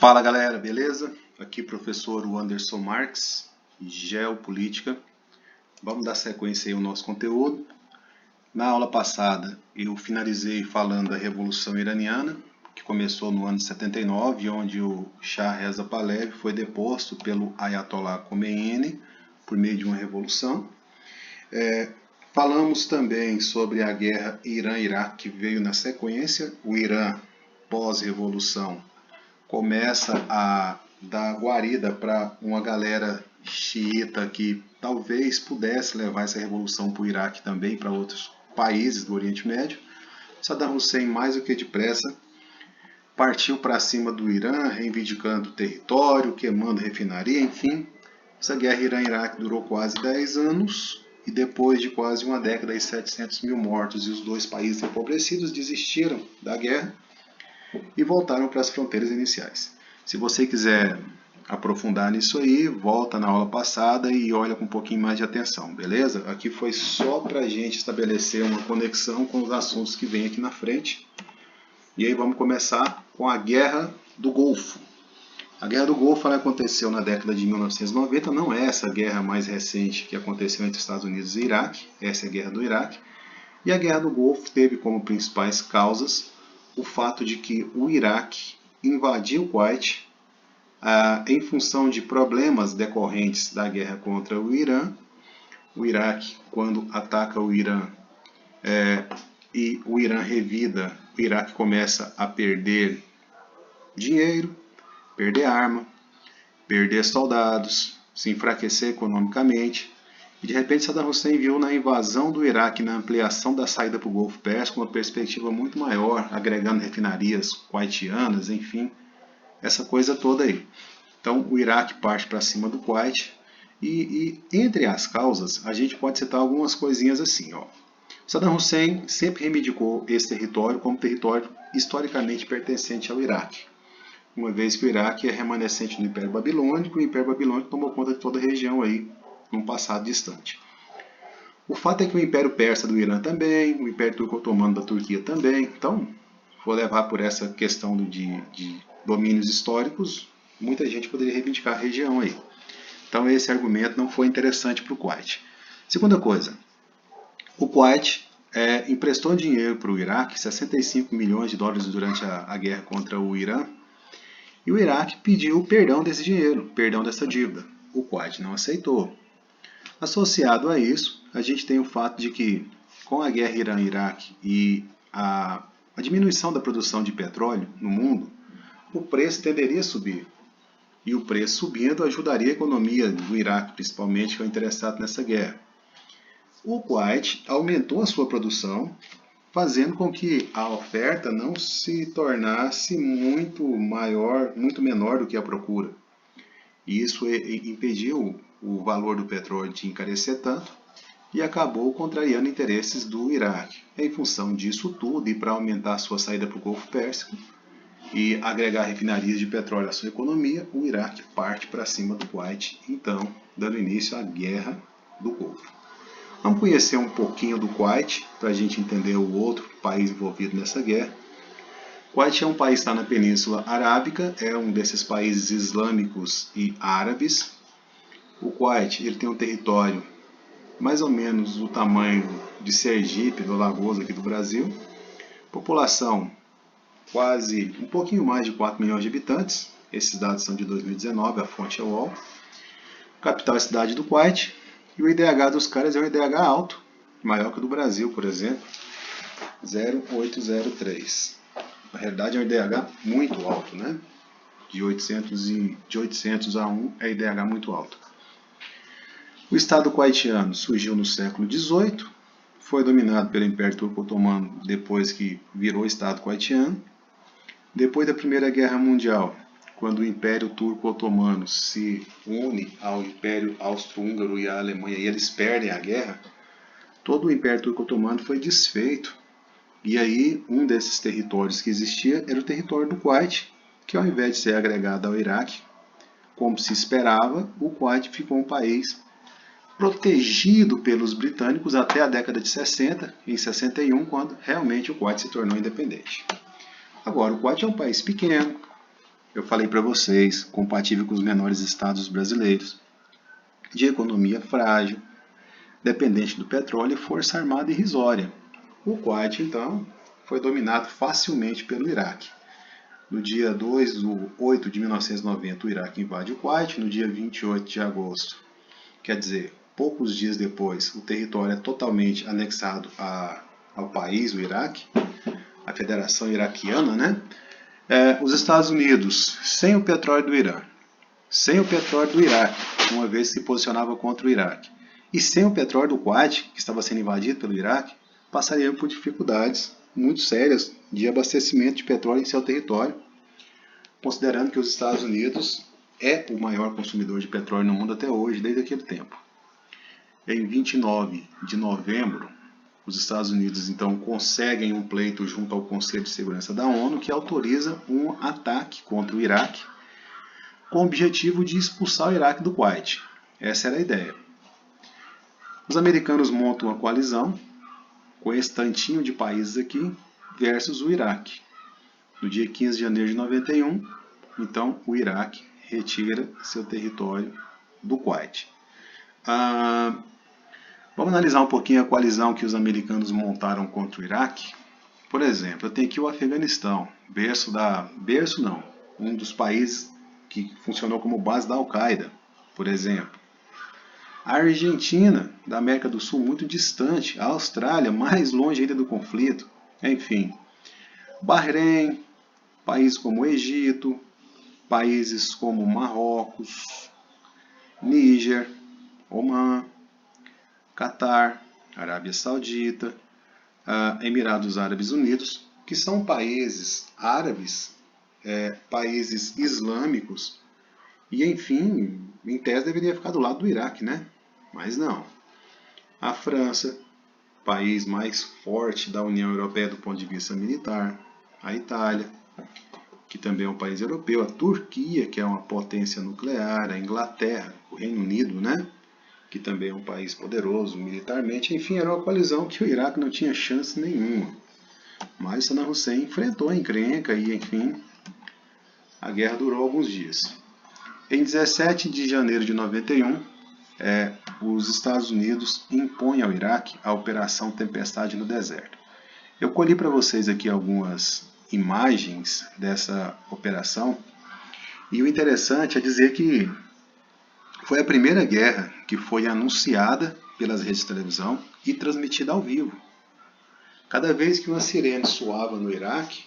Fala galera, beleza? Aqui professor Anderson Marques, Geopolítica. Vamos dar sequência aí ao nosso conteúdo. Na aula passada eu finalizei falando da Revolução Iraniana, que começou no ano de 79, onde o Shah Reza Pahlavi foi deposto pelo Ayatollah Khomeini por meio de uma revolução. Falamos também sobre a guerra Irã-Iraque, que veio na sequência. O Irã, pós-revolução, começa a dar guarida para uma galera xiita que talvez pudesse levar essa revolução para o Iraque também, para outros países do Oriente Médio. Saddam Hussein, mais do que depressa, partiu para cima do Irã, reivindicando território, queimando refinaria, enfim. Essa guerra Irã-Iraque durou quase 10 anos e depois de quase uma década e 700 mil mortos e os dois países empobrecidos desistiram da guerra e voltaram para as fronteiras iniciais. Se você quiser aprofundar nisso aí, volta na aula passada e olha com um pouquinho mais de atenção, beleza? Aqui foi só para a gente estabelecer uma conexão com os assuntos que vem aqui na frente. E aí vamos começar com a Guerra do Golfo. A Guerra do Golfo aconteceu na década de 1990, não é essa guerra mais recente que aconteceu entre Estados Unidos e Iraque, essa é a Guerra do Iraque. E a Guerra do Golfo teve como principais causas o fato de que o Iraque invadiu o Kuwait em função de problemas decorrentes da guerra contra o Irã. O Iraque, quando ataca o Irã e o Irã revida, o Iraque começa a perder dinheiro, perder arma, perder soldados, se enfraquecer economicamente. E de repente Saddam Hussein viu na invasão do Iraque, na ampliação da saída para o Golfo Pérsico, uma perspectiva muito maior, agregando refinarias kuwaitianas, enfim, essa coisa toda aí. Então o Iraque parte para cima do Kuwait e entre as causas a gente pode citar algumas coisinhas assim. Saddam Hussein sempre reivindicou esse território como território historicamente pertencente ao Iraque, uma vez que o Iraque é remanescente do Império Babilônico e o Império Babilônico tomou conta de toda a região aí, num passado distante. O fato é que o Império Persa do Irã também, o Império Turco-Otomano da Turquia também, então, vou levar por essa questão de domínios históricos, muita gente poderia reivindicar a região aí. Então esse argumento não foi interessante para o Kuwait. Segunda coisa, o Kuwait emprestou dinheiro para o Iraque, 65 milhões de dólares durante a guerra contra o Irã, e o Iraque pediu perdão desse dinheiro, perdão dessa dívida. O Kuwait não aceitou. Associado a isso, a gente tem o fato de que, com a guerra Irã-Iraque e a diminuição da produção de petróleo no mundo, o preço tenderia a subir. E o preço subindo ajudaria a economia do Iraque, principalmente, que é interessado nessa guerra. O Kuwait aumentou a sua produção, fazendo com que a oferta não se tornasse muito menor do que a procura. E isso impediu o valor do petróleo de encarecer tanto e acabou contrariando interesses do Iraque. Em função disso tudo e para aumentar a sua saída para o Golfo Pérsico e agregar refinarias de petróleo à sua economia, o Iraque parte para cima do Kuwait, então dando início à Guerra do Golfo. Vamos conhecer um pouquinho do Kuwait para a gente entender o outro país envolvido nessa guerra. O Kuwait é um país que está na Península Arábica, é um desses países islâmicos e árabes. O Kuwait ele tem um território mais ou menos do tamanho de Sergipe, do Alagoas aqui do Brasil. População quase um pouquinho mais de 4 milhões de habitantes. Esses dados são de 2019, a fonte é UOL. Capital é a cidade do Kuwait. E o IDH dos caras é um IDH alto, maior que o do Brasil, por exemplo, 0,803. Na realidade é um IDH muito alto, né? De 800 a 1 é IDH muito alto. O Estado kuwaitiano surgiu no século XVIII, foi dominado pelo Império Turco-Otomano depois que virou Estado kuwaitiano. Depois da Primeira Guerra Mundial, quando o Império Turco-Otomano se une ao Império Austro-Húngaro e à Alemanha e eles perdem a guerra, todo o Império Turco-Otomano foi desfeito. E aí um desses territórios que existia era o território do Kuwait, que ao invés de ser agregado ao Iraque, como se esperava, o Kuwait ficou um país protegido pelos britânicos até a década de 60, em 61, quando realmente o Kuwait se tornou independente. Agora, o Kuwait é um país pequeno, eu falei para vocês, compatível com os menores estados brasileiros, de economia frágil, dependente do petróleo e força armada irrisória. O Kuwait, então, foi dominado facilmente pelo Iraque. No dia 2/8/1990, o Iraque invade o Kuwait. No dia 28 de agosto, quer dizer, poucos dias depois, o território é totalmente anexado ao país, o Iraque, a Federação Iraquiana, né? Os Estados Unidos, sem o petróleo do Irã, sem o petróleo do Iraque, uma vez se posicionava contra o Iraque, e sem o petróleo do Kuwait, que estava sendo invadido pelo Iraque, passariam por dificuldades muito sérias de abastecimento de petróleo em seu território, considerando que os Estados Unidos é o maior consumidor de petróleo no mundo até hoje, desde aquele tempo. Em 29 de novembro, os Estados Unidos então conseguem um pleito junto ao Conselho de Segurança da ONU que autoriza um ataque contra o Iraque com o objetivo de expulsar o Iraque do Kuwait. Essa era a ideia. Os americanos montam uma coalizão com esse tantinho de países aqui versus o Iraque. No dia 15 de janeiro de 91, então o Iraque retira seu território do Kuwait. Vamos analisar um pouquinho a coalizão que os americanos montaram contra o Iraque. Por exemplo, eu tenho aqui o Afeganistão, um dos países que funcionou como base da Al-Qaeda, por exemplo. A Argentina, da América do Sul, muito distante. A Austrália, mais longe ainda do conflito. Enfim, Bahrein, países como o Egito, países como Marrocos, Níger, Omã, Catar, Arábia Saudita, Emirados Árabes Unidos, que são países árabes, países islâmicos, e enfim, em tese deveria ficar do lado do Iraque, né? Mas não. A França, país mais forte da União Europeia do ponto de vista militar, a Itália, que também é um país europeu, a Turquia, que é uma potência nuclear, a Inglaterra, o Reino Unido, né? Que também é um país poderoso militarmente. Enfim, era uma coalizão que o Iraque não tinha chance nenhuma. Mas Saddam Hussein enfrentou a encrenca e, enfim, a guerra durou alguns dias. Em 17 de janeiro de 91, os Estados Unidos impõem ao Iraque a Operação Tempestade no Deserto. Eu colhi para vocês aqui algumas imagens dessa operação, e o interessante é dizer que foi a primeira guerra que foi anunciada pelas redes de televisão e transmitida ao vivo. Cada vez que uma sirene soava no Iraque,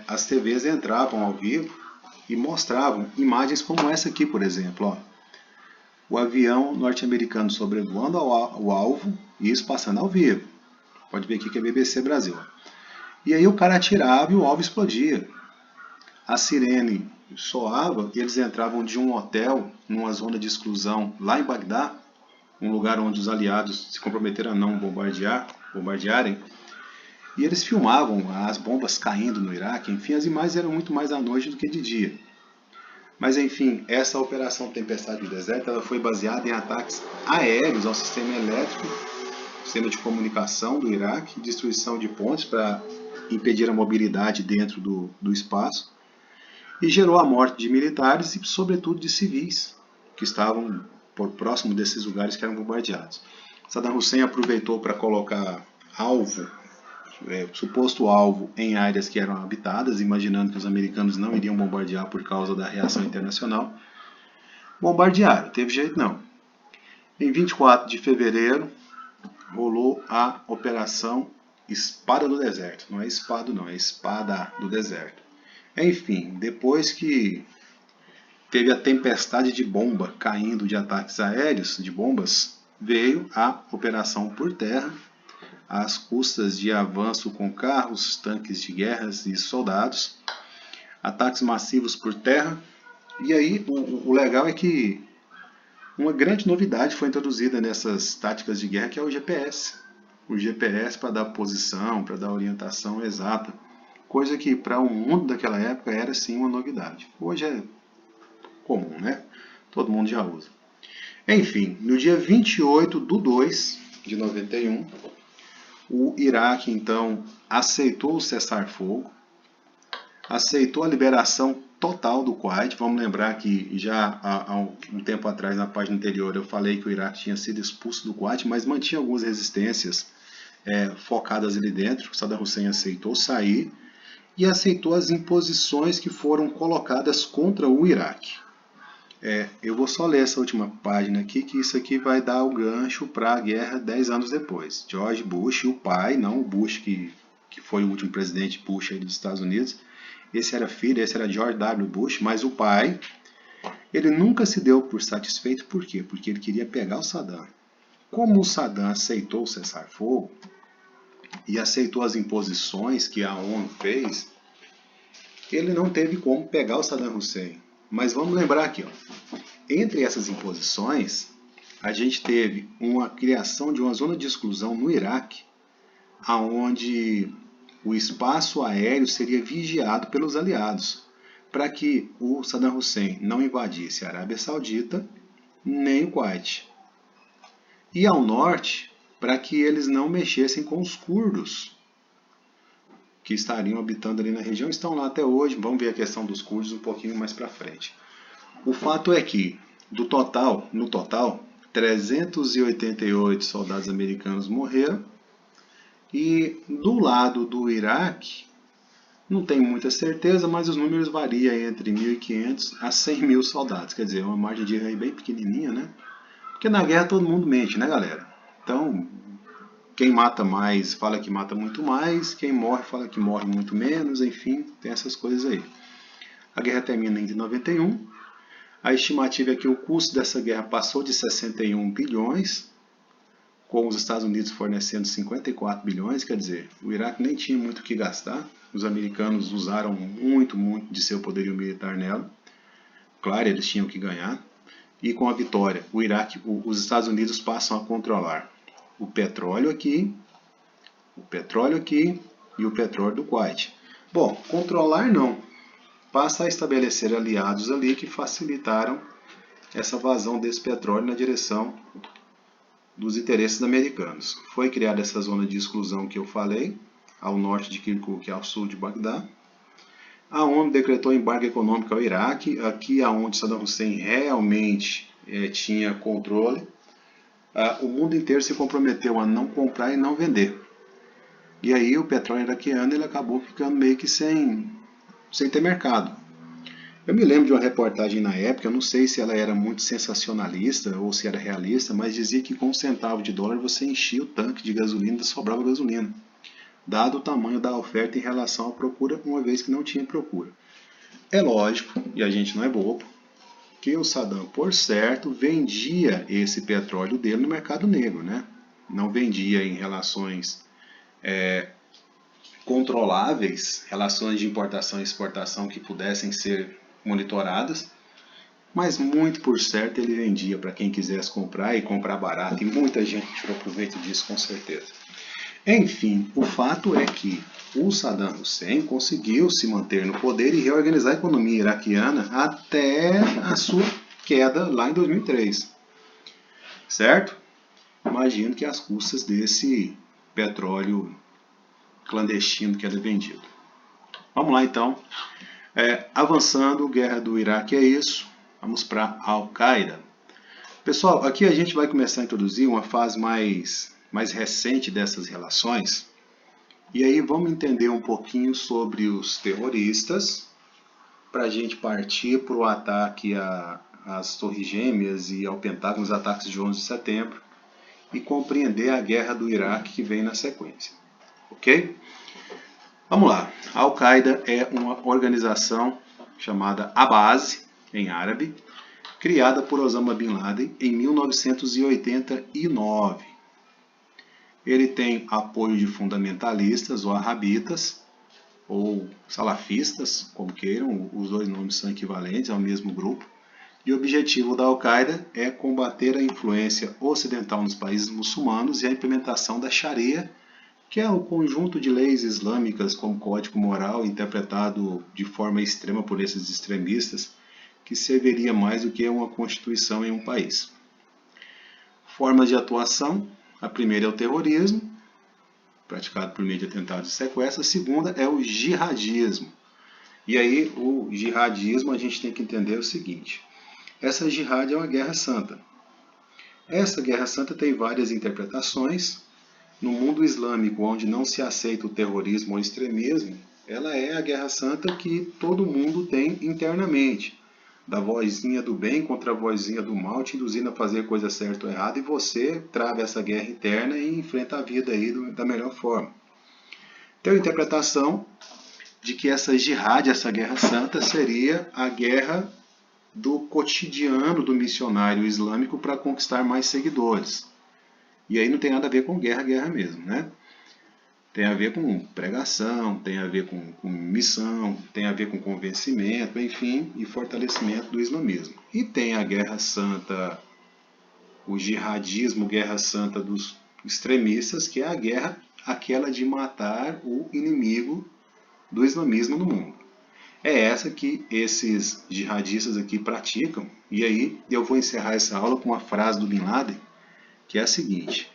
as TVs entravam ao vivo e mostravam imagens como essa aqui, por exemplo. Ó. O avião norte-americano sobrevoando o alvo e isso passando ao vivo. Pode ver aqui que é BBC Brasil. E aí o cara atirava e o alvo explodia. A sirene soava e eles entravam de um hotel numa zona de exclusão lá em Bagdá, um lugar onde os aliados se comprometeram a não bombardearem, e eles filmavam as bombas caindo no Iraque. Enfim, as imagens eram muito mais à noite do que de dia. Mas enfim, essa Operação Tempestade do Deserto ela foi baseada em ataques aéreos ao sistema elétrico, sistema de comunicação do Iraque, destruição de pontes para impedir a mobilidade dentro do espaço, e gerou a morte de militares e, sobretudo, de civis que estavam por próximo desses lugares que eram bombardeados. Saddam Hussein aproveitou para colocar suposto alvo em áreas que eram habitadas, imaginando que os americanos não iriam bombardear por causa da reação internacional. Bombardearam, teve jeito não. Em 24 de fevereiro, rolou a Operação Espada do Deserto. Não é espado não, é Espada do Deserto. Enfim, depois que teve a tempestade de bomba caindo de ataques aéreos, de bombas, veio a Operação por Terra, às custas de avanço com carros, tanques de guerras e soldados, ataques massivos por terra. E aí o legal é que uma grande novidade foi introduzida nessas táticas de guerra, que é o GPS. O GPS para dar posição, para dar orientação exata, coisa que para o mundo daquela época era sim uma novidade. Hoje é comum, né? Todo mundo já usa. Enfim, no dia 28/2/91, o Iraque, então, aceitou o cessar-fogo, aceitou a liberação total do Kuwait. Vamos lembrar que já há um tempo atrás, na página anterior, eu falei que o Iraque tinha sido expulso do Kuwait, mas mantinha algumas resistências focadas ali dentro. Saddam Hussein aceitou sair e aceitou as imposições que foram colocadas contra o Iraque. Eu vou só ler essa última página aqui, que isso aqui vai dar o gancho para a guerra 10 anos depois. George Bush, o pai, não o Bush que foi o último presidente Bush aí dos Estados Unidos. Esse era filho, esse era George W. Bush, mas o pai, ele nunca se deu por satisfeito. Por quê? Porque ele queria pegar o Saddam. Como o Saddam aceitou o cessar-fogo e aceitou as imposições que a ONU fez, ele não teve como pegar o Saddam Hussein. Mas vamos lembrar aqui, ó, entre essas imposições, a gente teve uma criação de uma zona de exclusão no Iraque, aonde o espaço aéreo seria vigiado pelos aliados, para que o Saddam Hussein não invadisse a Arábia Saudita nem o Kuwait. E ao norte, para que eles não mexessem com os curdos, que estariam habitando ali na região, estão lá até hoje. Vamos ver a questão dos curdos um pouquinho mais para frente. O fato é que, no total, 388 soldados americanos morreram, e do lado do Iraque, não tenho muita certeza, mas os números variam entre 1.500 a 100 mil soldados. Quer dizer, uma margem de erro aí bem pequenininha, né? Porque na guerra todo mundo mente, né, galera? Então, quem mata mais fala que mata muito mais, quem morre fala que morre muito menos, enfim, tem essas coisas aí. A guerra termina em 91. A estimativa é que o custo dessa guerra passou de 61 bilhões, com os Estados Unidos fornecendo 54 bilhões, quer dizer, o Iraque nem tinha muito o que gastar. Os americanos usaram muito de seu poderio militar nela. Claro, eles tinham que ganhar. E com a vitória, o Iraque, os Estados Unidos passam a controlar o petróleo aqui e o petróleo do Kuwait. Bom, controlar não. Passa a estabelecer aliados ali que facilitaram essa vazão desse petróleo na direção dos interesses americanos. Foi criada essa zona de exclusão que eu falei, ao norte de Kirkuk e ao sul de Bagdá. A ONU decretou embargo econômico ao Iraque, aqui aonde Saddam Hussein realmente tinha controle. O mundo inteiro se comprometeu a não comprar e não vender. E aí o petróleo iraquiano ele acabou ficando meio que sem ter mercado. Eu me lembro de uma reportagem na época, eu não sei se ela era muito sensacionalista ou se era realista, mas dizia que com $1 você enchia o tanque de gasolina e sobrava gasolina, dado o tamanho da oferta em relação à procura, uma vez que não tinha procura. É lógico, e a gente não é bobo, que o Saddam, por certo, vendia esse petróleo dele no mercado negro, né? Não vendia em relações controláveis, relações de importação e exportação que pudessem ser monitoradas, mas muito por certo ele vendia para quem quisesse comprar e comprar barato, e muita gente tirou proveito disso com certeza. Enfim, o fato é que o Saddam Hussein conseguiu se manter no poder e reorganizar a economia iraquiana até a sua queda lá em 2003. Certo? Imagino que às custas desse petróleo clandestino que era vendido. Vamos lá então. Avançando, guerra do Iraque é isso. Vamos para a Al-Qaeda. Pessoal, aqui a gente vai começar a introduzir uma fase mais recente dessas relações. E aí vamos entender um pouquinho sobre os terroristas, para a gente partir para o ataque às Torres Gêmeas e ao Pentágono, os ataques de 11 de setembro, e compreender a guerra do Iraque que vem na sequência. Ok? Vamos lá. A Al-Qaeda é uma organização chamada A-Base, em árabe, criada por Osama Bin Laden em 1989. Ele tem apoio de fundamentalistas ou wahhabitas, ou salafistas, como queiram, os dois nomes são equivalentes ao mesmo grupo. E o objetivo da Al-Qaeda é combater a influência ocidental nos países muçulmanos e a implementação da Sharia, que é o conjunto de leis islâmicas como código moral interpretado de forma extrema por esses extremistas, que serviria mais do que uma constituição em um país. Formas de atuação: a primeira é o terrorismo, praticado por meio de atentados e sequestros. A segunda é o jihadismo. E aí o jihadismo a gente tem que entender o seguinte: essa jihad é uma guerra santa. Essa guerra santa tem várias interpretações. No mundo islâmico, onde não se aceita o terrorismo ou o extremismo, ela é a guerra santa que todo mundo tem internamente. Da vozinha do bem contra a vozinha do mal, te induzindo a fazer coisa certa ou errada, e você trava essa guerra interna e enfrenta a vida aí da melhor forma. Tem a interpretação de que essa jihad, essa guerra santa, seria a guerra do cotidiano do missionário islâmico para conquistar mais seguidores. E aí não tem nada a ver com guerra mesmo, né? Tem a ver com pregação, tem a ver com missão, tem a ver com convencimento, enfim, e fortalecimento do islamismo. E tem a guerra santa, o jihadismo, guerra santa dos extremistas, que é a guerra aquela de matar o inimigo do islamismo no mundo. É essa que esses jihadistas aqui praticam. E aí eu vou encerrar essa aula com uma frase do Bin Laden, que é a seguinte: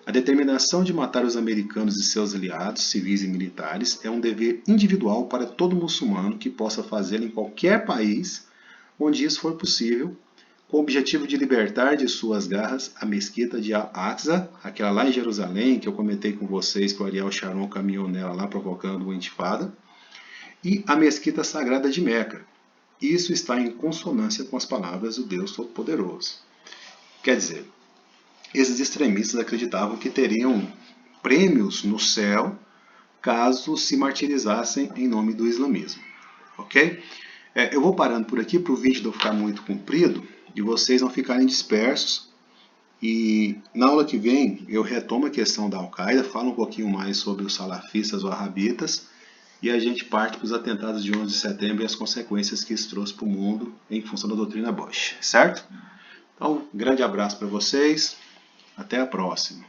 a determinação de matar os americanos e seus aliados, civis e militares, é um dever individual para todo muçulmano que possa fazê-lo em qualquer país onde isso for possível, com o objetivo de libertar de suas garras a mesquita de Al-Aqsa, aquela lá em Jerusalém que eu comentei com vocês que o Ariel Sharon caminhou nela lá provocando uma intifada, e a mesquita sagrada de Meca. Isso está em consonância com as palavras do Deus Todo-Poderoso. Quer dizer, esses extremistas acreditavam que teriam prêmios no céu caso se martirizassem em nome do islamismo. Ok? Eu vou parando por aqui para o vídeo não ficar muito comprido e vocês não ficarem dispersos. E na aula que vem eu retomo a questão da Al-Qaeda, falo um pouquinho mais sobre os salafistas ou wahhabitas e a gente parte para os atentados de 11 de setembro e as consequências que isso trouxe para o mundo em função da doutrina Bush, certo? Então, um grande abraço para vocês, até a próxima.